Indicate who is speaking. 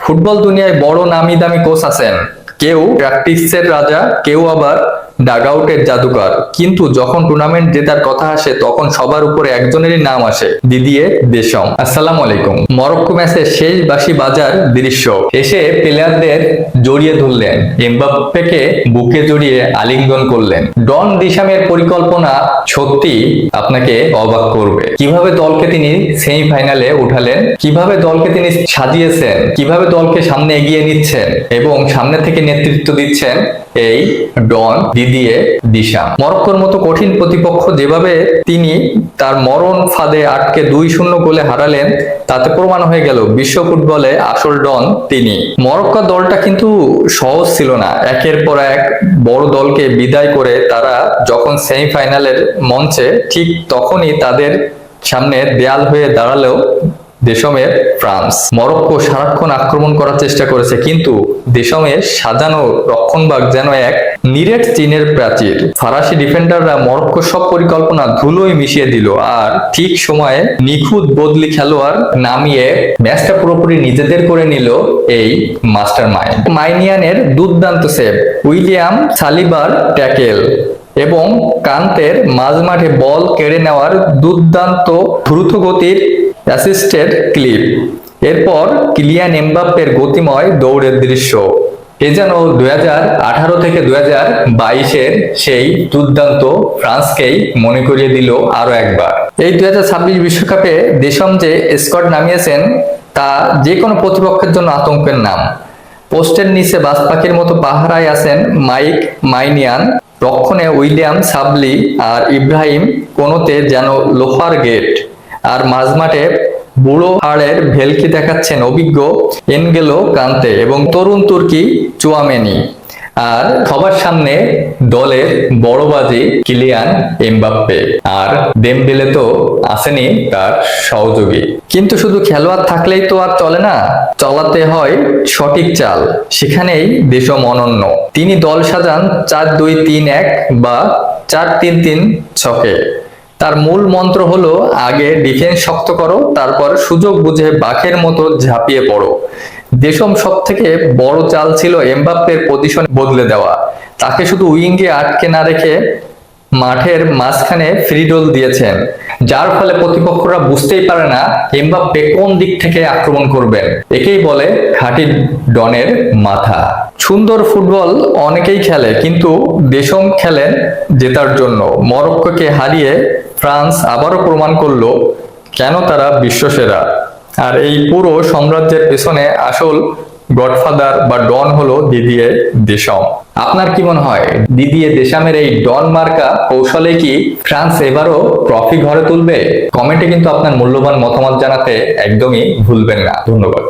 Speaker 1: Football দুনিয়ায় বড় নামি দামি কোচ আছেন, কেউ প্র্যাকটিসের রাজা, কেউ আবার ডাগআউটের জাদুকর, কিন্তু যখন টুর্নামেন্ট জেতার কথা আসে তখন সবার উপরে একজনেরই নাম আসে, দিদিয়ে দেশম। আসসালামু আলাইকুম। মরক্কো ম্যাচের শেষ বাঁশি বাজার দৃশ্য, এসে প্লেয়ারদের জড়িয়ে ধরলেন, এমবাপ্পেকে বুকে জড়িয়ে আলিঙ্গন করলেন। ডন দিশামের পরিকল্পনা সত্যি আপনাকে অবাক করবে। কিভাবে দলকে তিনি সেমিফাইনালে উঠালেন, কিভাবে দলকে তিনি সাজিয়েছেন, কিভাবে দলকে সামনে এগিয়ে নিচ্ছেন এবং সামনে থেকে নেতৃত্ব দিচ্ছেন এই ডন দিদিয়ে দিশাম। মরক্কোর মতো কঠিন প্রতিপক্ষ যেভাবে তিনি তার মরণ ফাঁদে আটকে 2-0 গোলে হারালেন, তাতে প্রমাণ হয়ে গেল বিশ্ব ফুটবলে আসল ডন তিনি। মরক্কো দলটা কিন্তু সহজ ছিল না। একের পর এক বড় দলকে বিদায় করে তারা যখন সেমিফাইনালের মঞ্চে, ঠিক তখনই তাদের সামনে দেয়াল হয়ে দাঁড়ালেও দেশমের ফ্রান্স। মরক্কো সারাক্ষণ আক্রমণ করার চেষ্টা করেছে, কিন্তু দেশমের সাজানো রক্ষণভাগ যেন এক নিরেট চীনের প্রাচীর। ফরাসি ডিফেন্ডাররা মরক্কোর সব পরিকল্পনা ধুলোয় মিশিয়ে দিল, আর ঠিক সময়ে নিখুঁত বদলি খেলোয়াড় নামিয়ে ম্যাচটা পুরোপুরি নিজেদের করে নিল এই মাস্টার মাইন্ড। মাইনিয়ানের দুর্দান্ত সেভ, উইলিয়াম সালিবার ট্যাকেল এবং কান্তের মাঝমাঠে বল কেড়ে নেওয়ার দুর্দান্ত দ্রুতগতির অ্যাসিস্টেড ক্লিপ, এরপর কিলিয়ান এমবাপ্পের গতিময় দৌড়ের দৃশ্য, এ যেন 2018 থেকে 2022-এর সেই দুর্দান্ত ফ্রান্সকেই মনে করিয়ে দিল আরো একবার। এই 2026 বিশ্বকাপে দেশম যে স্কোয়াড নামিয়েছেন তা যে কোনো প্রতিপক্ষের জন্য আতঙ্কের নাম। পোস্টের নিচে বাজ পাখির মতো পাহারায় আছেন মাইক মাইনিয়ান, রক্ষণে উইলিয়াম সাবলি আর ইব্রাহিম কোনোতে যেন লোহার গেট, আর মাঝমাঠে বুড়ো হাড়ের ভেলকি দেখাচ্ছেন অভিজ্ঞ এনগেলো কান্তে এবং তরুণ তুর্কি চুয়ামেনি। আর সবার সামনে দলের বড়বাজি কিলিয়ান এমবাপ্পে, আর দেমবেলে তো আসেনি তার সহযোগী। কিন্তু শুধু খেলোয়াড় থাকলেই তো আর চলে না, চলাতে হয় সঠিক চাল। সেখানেই দেশম অনন্য। তিনি দল সাজান 4-2-3-1 বা 4-3-3 ছকে। তার মূল মন্ত্র হলো আগে ডিফেন্স শক্ত করো, তারপর সুযোগ বুঝে বাঘের মতো ঝাঁপিয়ে পড়ো। দেশম সব থেকে বড় চাল ছিল এমবাপ্পের পজিশন বদলে দেওয়া, তাকে শুধু উইঙ্গে আটকে না রেখে মাঠের মাঝখানে ফ্রি রোল দিয়েছেন, যার ফলে প্রতিপক্ষরা বুঝতেই পারে না এমবাপ্পে কোন দিক থেকে আক্রমণ করবেন। একেই বলে খাঁটি ডনের মাথা। সুন্দর ফুটবল অনেকেই খেলে, কিন্তু দেশম খেলেন জেতার জন্য। মরক্কোকে হারিয়ে ফ্রান্স আবারও প্রমাণ করলো কেন তারা বিশ্বসেরা। আর এই পুরো সাম্রাজ্যের পেছনে আসল গডফাদার বা ডন হলো দিদিয়ে দেশম। আপনার কি মনে হয় দিদিয়ে দেশামের এই ডন মার্কা কৌশলে কি ফ্রান্স এবারও ট্রফি ঘরে তুলবে? কমেন্টে কিন্তু আপনার মূল্যবান মতামত জানাতে একদমই ভুলবেন না। ধন্যবাদ।